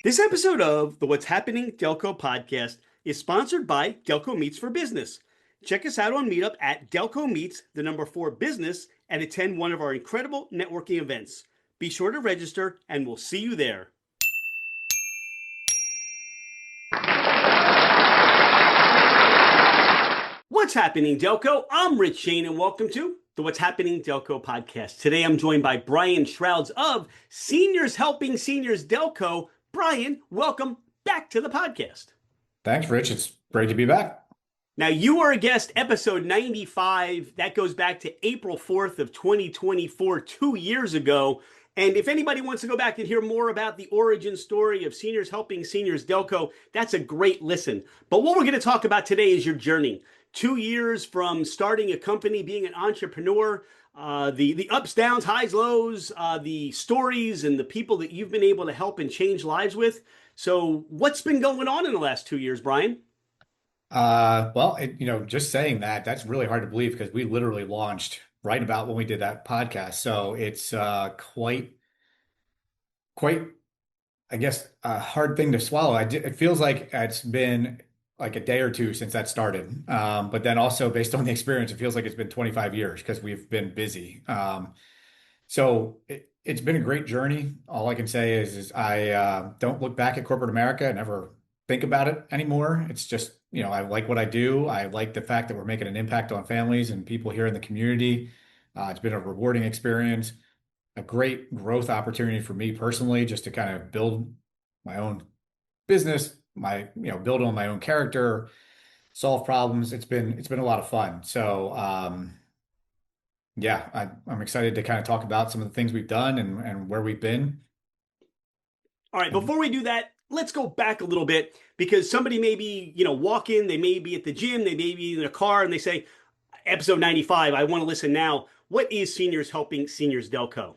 This episode of the What's Happening Delco podcast is sponsored by Delco Meets for Business. Check us out on Meetup at Delco Meets, the number 4 business, and attend one of our incredible networking events. Be sure to register, and we'll see you there. What's happening, Delco? I'm Rich Shane, and welcome to the What's Happening Delco podcast. Today I'm joined by Bryan Shrouds of Seniors Helping Seniors Delco. Bryan, welcome back to the podcast. Thanks, Rich. It's great to be back. Now, you were a guest, episode 95. That goes back to April 4th of 2024, 2 years ago. And if anybody wants to go back and hear more about the origin story of Seniors Helping Seniors Delco, that's a great listen. But what we're going to talk about today is your journey. 2 years from starting a company, being an entrepreneur, the ups, downs, highs, lows, the stories and the people that you've been able to help and change lives with. So what's been going on in the last 2 years, Bryan? Just saying that's really hard to believe because we literally launched right about when we did that podcast. So it's quite, I guess, a hard thing to swallow. It feels like it's been like a day or two since that started. But then also based on the experience, it feels like it's been 25 years because we've been busy. It's been a great journey. All I can say is I don't look back at corporate America and never think about it anymore. It's just, I like what I do. I like the fact that we're making an impact on families and people here in the community. It's been a rewarding experience, a great growth opportunity for me personally, just to kind of build my own business, build on my own character, solve problems. It's been a lot of fun. I'm excited to kind of talk about some of the things we've done and where we've been. All right, before we do that, let's go back a little bit because somebody may be, walk in, they may be at the gym, they may be in a car, and they say, episode 95, I want to listen now. What is Seniors Helping Seniors Delco?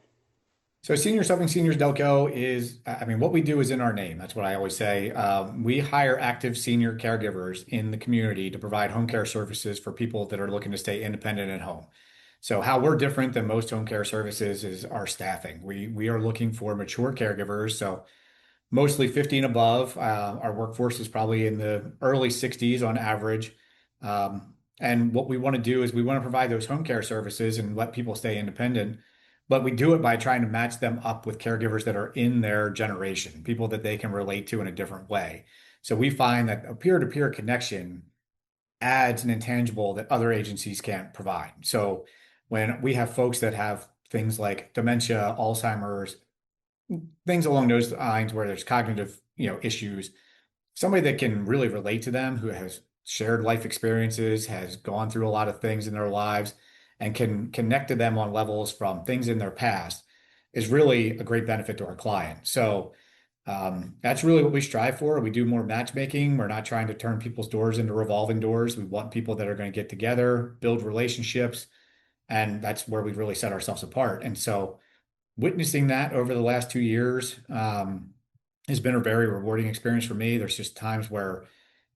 So Seniors Helping Seniors Delco is, what we do is in our name. That's what I always say. We hire active senior caregivers in the community to provide home care services for people that are looking to stay independent at home. So how we're different than most home care services is our staffing. We are looking for mature caregivers, so mostly 50 and above. Our workforce is probably in the early 60s on average. And what we want to do is we want to provide those home care services and let people stay independent, but we do it by trying to match them up with caregivers that are in their generation, people that they can relate to in a different way. So we find that a peer-to-peer connection adds an intangible that other agencies can't provide. So when we have folks that have things like dementia, Alzheimer's, things along those lines where there's cognitive, issues, somebody that can really relate to them, who has shared life experiences, has gone through a lot of things in their lives, and can connect to them on levels from things in their past is really a great benefit to our client. So that's really what we strive for. We do more matchmaking. We're not trying to turn people's doors into revolving doors. We want people that are going to get together, build relationships, and that's where we really set ourselves apart. And so witnessing that over the last 2 years has been a very rewarding experience for me. There's just times where,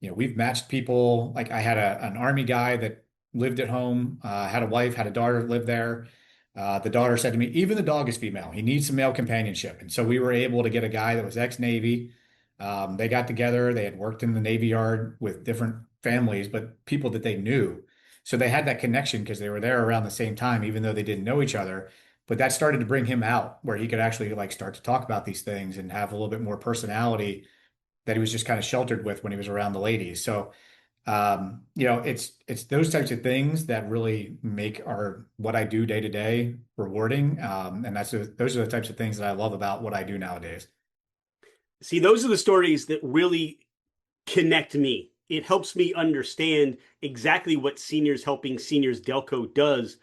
we've matched people. Like I had an Army guy that lived at home, had a wife, had a daughter live there. The daughter said to me, even the dog is female. He needs some male companionship. And so we were able to get a guy that was ex-Navy. They got together. They had worked in the Navy Yard with different families, but people that they knew. So they had that connection because they were there around the same time, even though they didn't know each other. But that started to bring him out where he could actually start to talk about these things and have a little bit more personality that he was just kind of sheltered with when he was around the ladies. So it's those types of things that really make what I do day to day rewarding. And those are the types of things that I love about what I do nowadays. See, those are the stories that really connect me. It helps me understand exactly what Seniors Helping Seniors Delco does.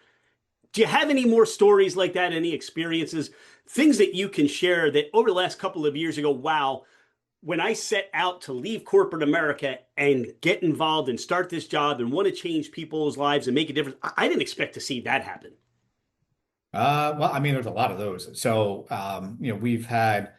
Do you have any more stories like that? Any experiences, things that you can share that over the last couple of years ago, wow, when I set out to leave corporate America and get involved and start this job and want to change people's lives and make a difference, I didn't expect to see that happen. There's a lot of those. So, we've had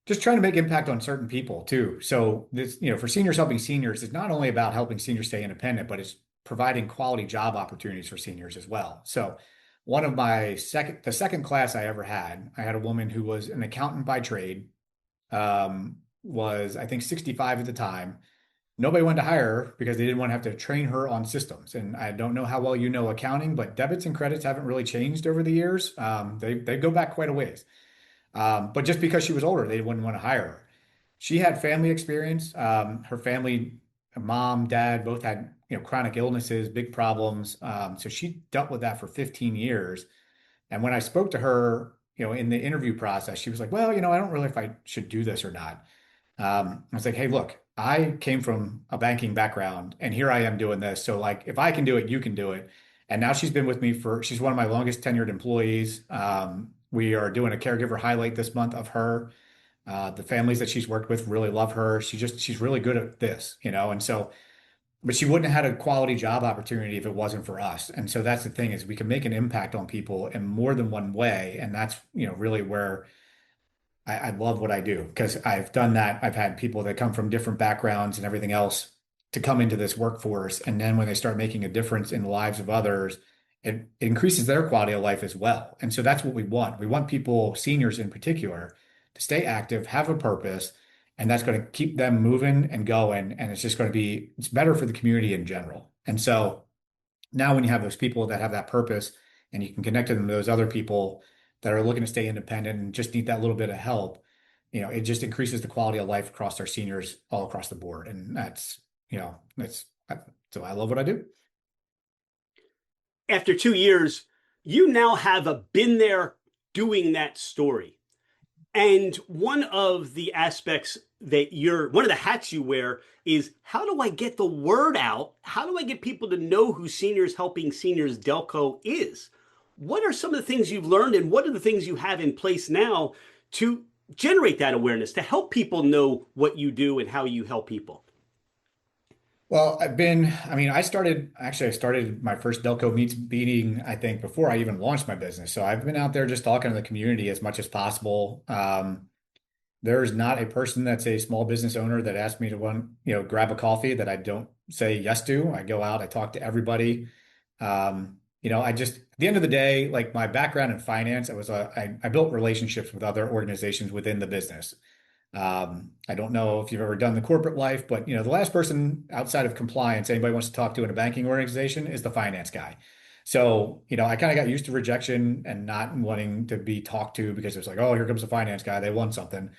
just trying to make impact on certain people too. So this, for Seniors Helping Seniors, it's not only about helping seniors stay independent, but it's providing quality job opportunities for seniors as well. So one of the second class I ever had, I had a woman who was an accountant by trade. was, I think, 65 at the time. Nobody wanted to hire her because they didn't want to have to train her on systems. And I don't know how well you know accounting, but debits and credits haven't really changed over the years. They go back quite a ways. But just because she was older, they wouldn't want to hire her. She had family experience. Her family, mom, dad, both had chronic illnesses, big problems. So she dealt with that for 15 years. And when I spoke to her, in the interview process, she was like, "Well, I don't really know if I should do this or not." I was like, "Hey, look, I came from a banking background, and here I am doing this. So, like, if I can do it, you can do it." And now she's been with me she's one of my longest tenured employees. We are doing a caregiver highlight this month of her. The families that she's worked with really love her. She's really good at this. And so, but she wouldn't have had a quality job opportunity if it wasn't for us. And so that's the thing is we can make an impact on people in more than one way. And that's, really where I love what I do because I've done that. I've had people that come from different backgrounds and everything else to come into this workforce. And then when they start making a difference in the lives of others, it increases their quality of life as well. And so that's what we want. We want people, seniors in particular, to stay active, have a purpose, and that's going to keep them moving and going. And it's just going to it's better for the community in general. And so now when you have those people that have that purpose and you can connect them to those other people that are looking to stay independent and just need that little bit of help, it just increases the quality of life across our seniors all across the board. And that's so I love what I do. After 2 years, you now have a been there doing that story. And one of the aspects one of the hats you wear is how do I get the word out? How do I get people to know who Seniors Helping Seniors Delco is? What are some of the things you've learned and what are the things you have in place now to generate that awareness, to help people know what you do and how you help people? Well, I started my first Delco Meets meeting, I think, before I even launched my business. So I've been out there just talking to the community as much as possible. There's not a person that's a small business owner that asks me to grab a coffee that I don't say yes to. I go out, I talk to everybody. At the end of the day, like my background in finance, I built relationships with other organizations within the business. I don't know if you've ever done the corporate life, but the last person outside of compliance anybody wants to talk to in a banking organization is the finance guy. So, I kind of got used to rejection and not wanting to be talked to because it's like, oh, here comes the finance guy. They want something.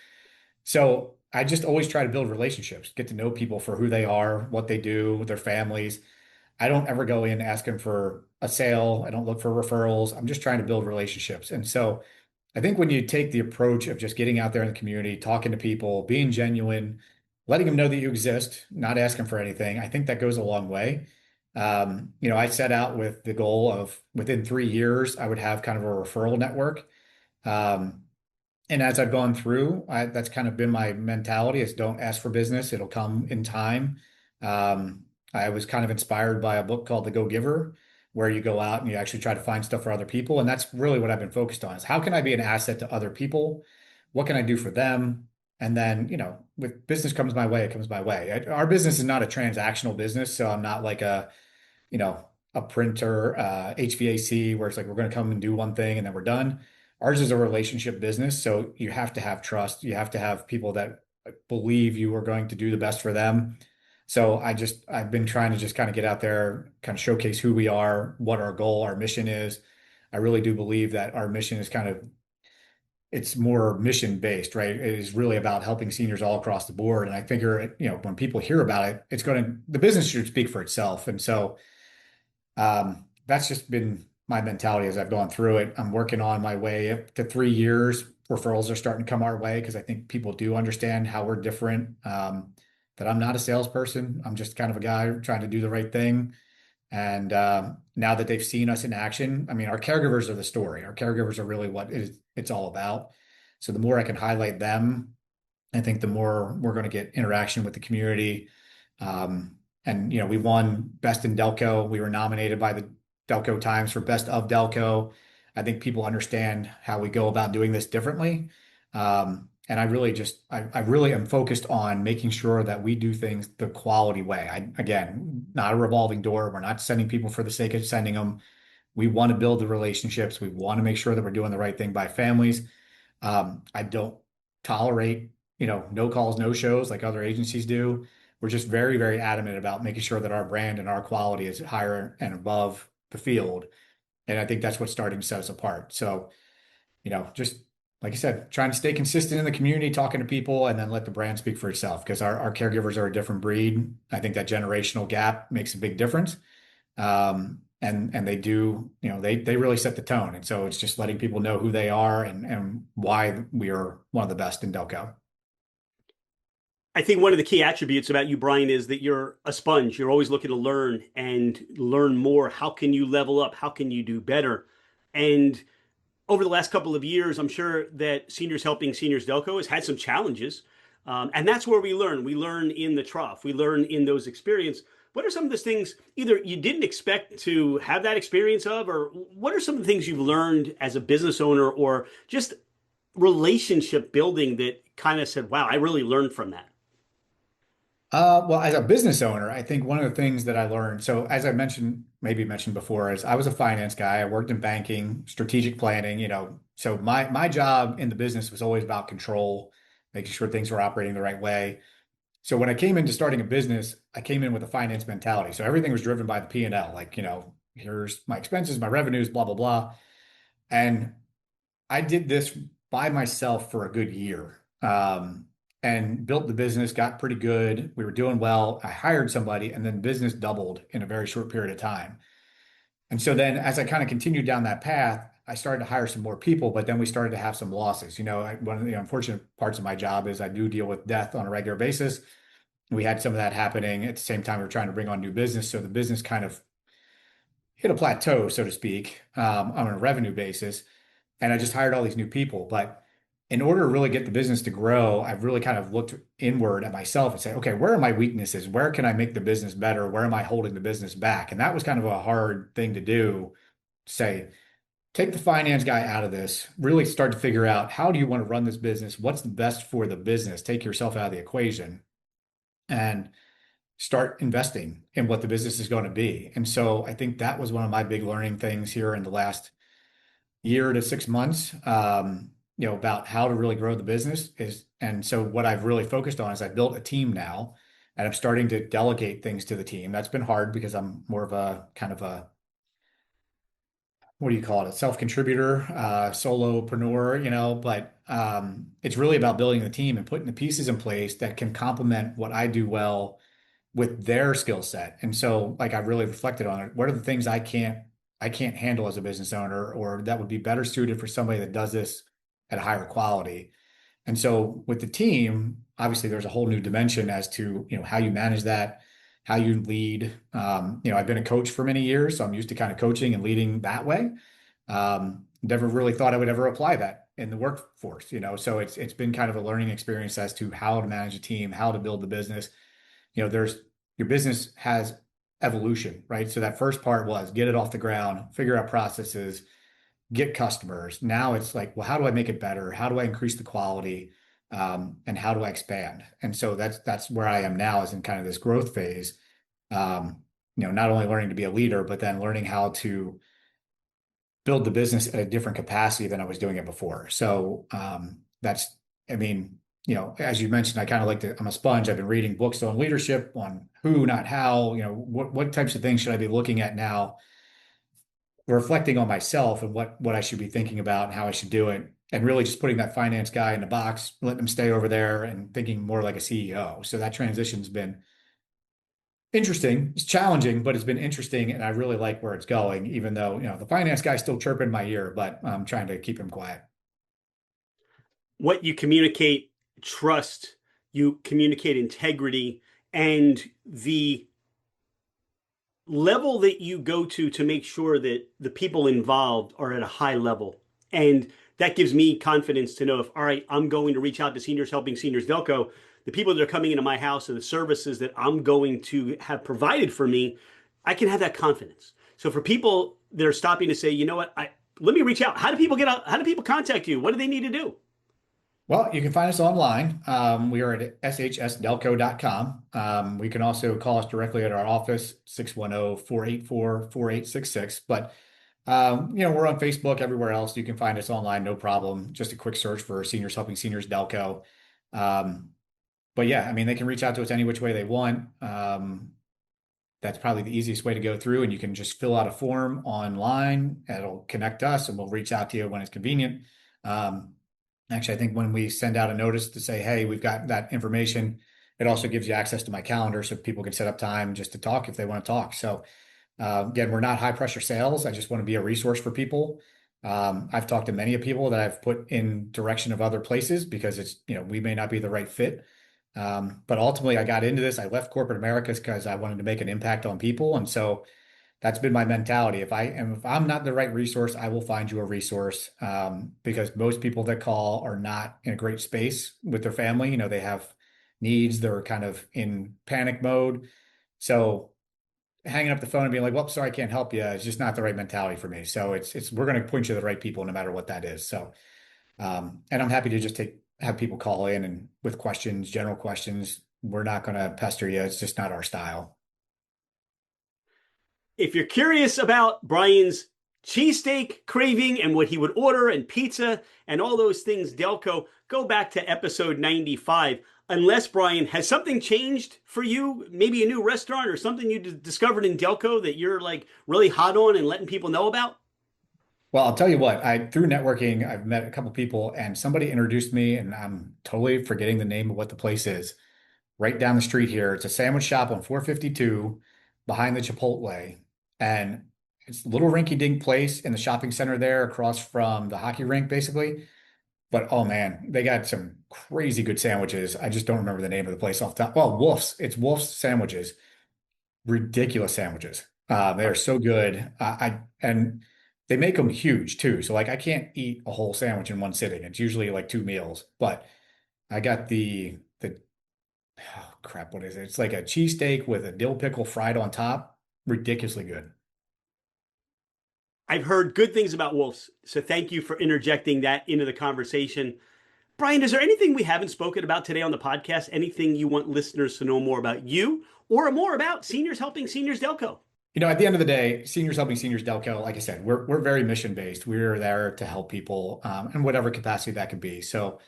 So I just always try to build relationships, get to know people for who they are, what they do, their families. I don't ever go in asking for a sale. I don't look for referrals. I'm just trying to build relationships. And so I think when you take the approach of just getting out there in the community, talking to people, being genuine, letting them know that you exist, not asking for anything, I think that goes a long way. I set out with the goal of within 3 years, I would have kind of a referral network. Um, and as I've gone through, that's kind of been my mentality is don't ask for business. It'll come in time. I was kind of inspired by a book called The Go Giver, where you go out and you actually try to find stuff for other people. And that's really what I've been focused on is how can I be an asset to other people? What can I do for them? And then, with business comes my way, it comes my way. Our business is not a transactional business. So I'm not like you know, a printer, HVAC, where it's like we're going to come and do one thing and then we're done. Ours is a relationship business, so you have to have trust. You have to have people that believe you are going to do the best for them. So I've been trying to just kind of get out there, kind of showcase who we are, what our goal, our mission is. I really do believe that our mission is it's more mission based, right? It is really about helping seniors all across the board. And I figure, when people hear about it, the business should speak for itself. And so that's just been my mentality as I've gone through it. I'm working on my way up to 3 years. Referrals are starting to come our way because I think people do understand how we're different. That I'm not a salesperson. I'm just kind of a guy trying to do the right thing. And now that they've seen us in action, I mean, our caregivers are the story. Our caregivers are really what it's all about. So the more I can highlight them, I think the more we're going to get interaction with the community. And we won Best in Delco. We were nominated by the Delco Times for Best of Delco. I think people understand how we go about doing this differently. And I really am focused on making sure that we do things the quality way. Again, not a revolving door. We're not sending people for the sake of sending them. We want to build the relationships. We want to make sure that we're doing the right thing by families. I don't tolerate, no calls, no shows like other agencies do. We're just very, very adamant about making sure that our brand and our quality is higher and above the field. And I think that's what's starting to set us apart. So, just like I said, trying to stay consistent in the community, talking to people, and then let the brand speak for itself because our caregivers are a different breed. I think that generational gap makes a big difference. And they do, they really set the tone. And so it's just letting people know who they are and why we are one of the best in Delco. I think one of the key attributes about you, Bryan, is that you're a sponge. You're always looking to learn and learn more. How can you level up? How can you do better? And over the last couple of years, I'm sure that Seniors Helping Seniors Delco has had some challenges. And that's where we learn. We learn in the trough. We learn in those experiences. What are some of the things either you didn't expect to have that experience of, or what are some of the things you've learned as a business owner or just relationship building that kind of said, wow, I really learned from that? Well, as a business owner, I think one of the things that I learned, so as I mentioned, maybe mentioned before, is I was a finance guy. I worked in banking, strategic planning, so my job in the business was always about control, making sure things were operating the right way. So when I came into starting a business, I came in with a finance mentality. So everything was driven by the P&L, like, here's my expenses, my revenues, blah, blah, blah. And I did this by myself for a good year. And built the business, got pretty good. We were doing well. I hired somebody, and then business doubled in a very short period of time. And so then, as I kind of continued down that path, I started to hire some more people, but then we started to have some losses. One of the unfortunate parts of my job is I do deal with death on a regular basis. We had some of that happening at the same time we were trying to bring on new business. So the business kind of hit a plateau, so to speak, on a revenue basis. And I just hired all these new people. But in order to really get the business to grow, I've really kind of looked inward at myself and said, okay, where are my weaknesses? Where can I make the business better? Where am I holding the business back? And that was kind of a hard thing to do. Say, take the finance guy out of this, really start to figure out how do you want to run this business? What's the best for the business? Take yourself out of the equation and start investing in what the business is going to be. And so I think that was one of my big learning things here in the last year to 6 months, about how to really grow the business is. And so what I've really focused on is I built a team now and I'm starting to delegate things to the team. That's been hard because I'm more of a kind of a, what do you call it? A self-contributor, solopreneur, but it's really about building the team and putting the pieces in place that can complement what I do well with their skill set. And so like I've really reflected on it. What are the things I can't handle as a business owner, or that would be better suited for somebody that does this at a higher quality? And so with the team, obviously there's a whole new dimension as to, how you manage that, how you lead. I've been a coach for many years, so I'm used to kind of coaching and leading that way. Never really thought I would ever apply that in the workforce, so it's been kind of a learning experience as to how to manage a team, how to build the business. There's your business has evolution, right? So that first part was get it off the ground, figure out processes, get customers. Now it's like, well, how do I make it better? How do I increase the quality? And how do I expand? And so that's where I am now, is in kind of this growth phase. Not only learning to be a leader, but then learning how to build the business at a different capacity than I was doing it before. So that's, I mean, as you mentioned, I kind of like to, I'm a sponge. I've been reading books on leadership, on who, not how, what types of things should I be looking at now, reflecting on myself and what I should be thinking about and how I should do it. And really just putting that finance guy in the box, letting him stay over there and thinking more like a CEO. So that transition's been interesting. It's challenging, but it's been interesting. And I really like where it's going, even though, the finance guy's still chirping in my ear, but I'm trying to keep him quiet. What you communicate trust, you communicate integrity, and the level that you go to make sure that the people involved are at a high level. And that gives me confidence to know if, all right, I'm going to reach out to Seniors Helping Seniors Delco, the people that are coming into my house and the services that I'm going to have provided for me, I can have that confidence. So for people that are stopping to say, you know what, let me reach out. How do people get out? How do people contact you? What do they need to do? Well, you can find us online. We are at shsdelco.com. We can also call us directly at our office, 610-484-4866. But, we're on Facebook, everywhere else. You can find us online, no problem. Just a quick search for Seniors Helping Seniors Delco. But yeah, I mean, they can reach out to us any which way they want. That's probably the easiest way to go through, and you can just fill out a form online. It'll connect us, and we'll reach out to you when it's convenient. Um, Actually, I think when we send out a notice to say, hey, we've got that information, it also gives you access to my calendar so people can set up time just to talk if they want to talk. So again, we're not high pressure sales. I just want to be a resource for people. I've talked to many of people that I've put in direction of other places because it's, we may not be the right fit. But ultimately I got into this. I left corporate America because I wanted to make an impact on people. And so that's been my mentality. If I'm not the right resource, I will find you a resource. Because most people that call are not in a great space with their family. They have needs. They're kind of in panic mode. So hanging up the phone and being like, well, sorry, I can't help you. It's just not the right mentality for me. So we're going to point you to the right people no matter what that is. So, and I'm happy to just have people call in and with questions, general questions. We're not going to pester you. It's just not our style. If you're curious about Bryan's cheesesteak craving and what he would order and pizza and all those things Delco, go back to episode 95. Unless, Bryan, has something changed for you? Maybe a new restaurant or something you discovered in Delco that you're like really hot on and letting people know about? Well, I'll tell you what, through networking, I've met a couple people and somebody introduced me, and I'm totally forgetting the name of what the place is. Right down the street here. It's a sandwich shop on 452 behind the Chipotle. And it's a little rinky-dink place in the shopping center there across from the hockey rink, basically. But oh man, they got some crazy good sandwiches. I just don't remember the name of the place off the top. Well, Wolf's. It's Wolf's Sandwiches. Ridiculous sandwiches. They are so good. And they make them huge too. So like I can't eat a whole sandwich in one sitting. It's usually like two meals. But I got the oh crap, what is it? It's like a cheesesteak with a dill pickle fried on top. Ridiculously good. I've heard good things about Wolves, so thank you for interjecting that into the conversation. Bryan, is there anything we haven't spoken about today on the podcast? Anything you want listeners to know more about you or more about Seniors Helping Seniors Delco? At the end of the day, Seniors Helping Seniors Delco, like I said, we're very mission based. We're there to help people in whatever capacity that could be. So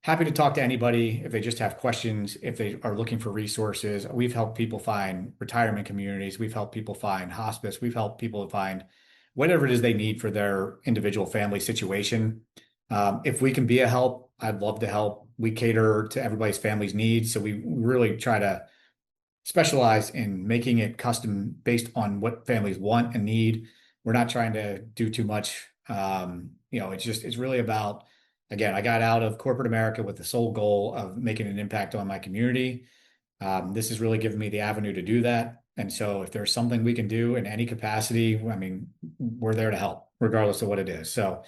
happy to talk to anybody if they just have questions, if they are looking for resources. We've helped people find retirement communities. We've helped people find hospice. We've helped people find whatever it is they need for their individual family situation. If we can be a help, I'd love to help. We cater to everybody's family's needs. So we really try to specialize in making it custom based on what families want and need. We're not trying to do too much. It's really about, again, I got out of corporate America with the sole goal of making an impact on my community. This has really given me the avenue to do that. And so if there's something we can do in any capacity, I mean, we're there to help regardless of what it is. So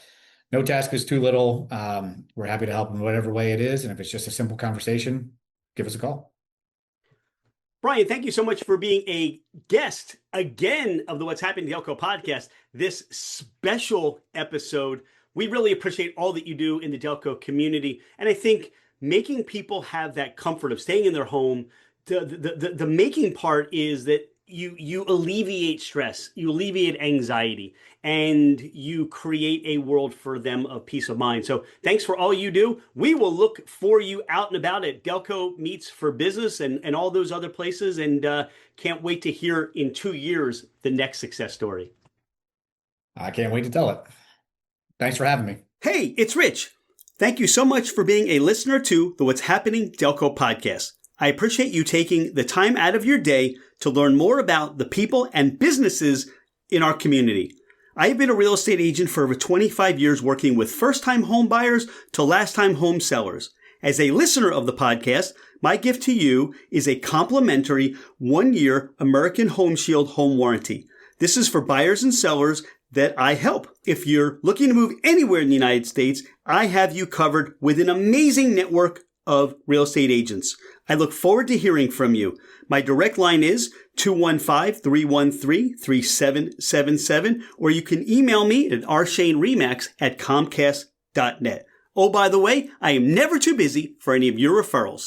no task is too little. We're happy to help in whatever way it is. And if it's just a simple conversation, give us a call. Bryan, thank you so much for being a guest again of the What's Happening Delco podcast, this special episode. We really appreciate all that you do in the Delco community. And I think making people have that comfort of staying in their home, the making part is that you alleviate stress, you alleviate anxiety, and you create a world for them of peace of mind. So thanks for all you do. We will look for you out and about at Delco Meets for Business and all those other places, and can't wait to hear in 2 years the next success story. I can't wait to tell it. Thanks for having me. Hey, it's Rich. Thank you so much for being a listener to the What's Happening Delco podcast. I appreciate you taking the time out of your day to learn more about the people and businesses in our community. I have been a real estate agent for over 25 years, working with first-time home buyers to last-time home sellers. As a listener of the podcast, my gift to you is a complimentary 1-year American Home Shield home warranty. This is for buyers and sellers that I help. If you're looking to move anywhere in the United States, I have you covered with an amazing network of real estate agents. I look forward to hearing from you. My direct line is 215-313-3777, or you can email me at rshaneremax@comcast.net. Oh, by the way, I am never too busy for any of your referrals.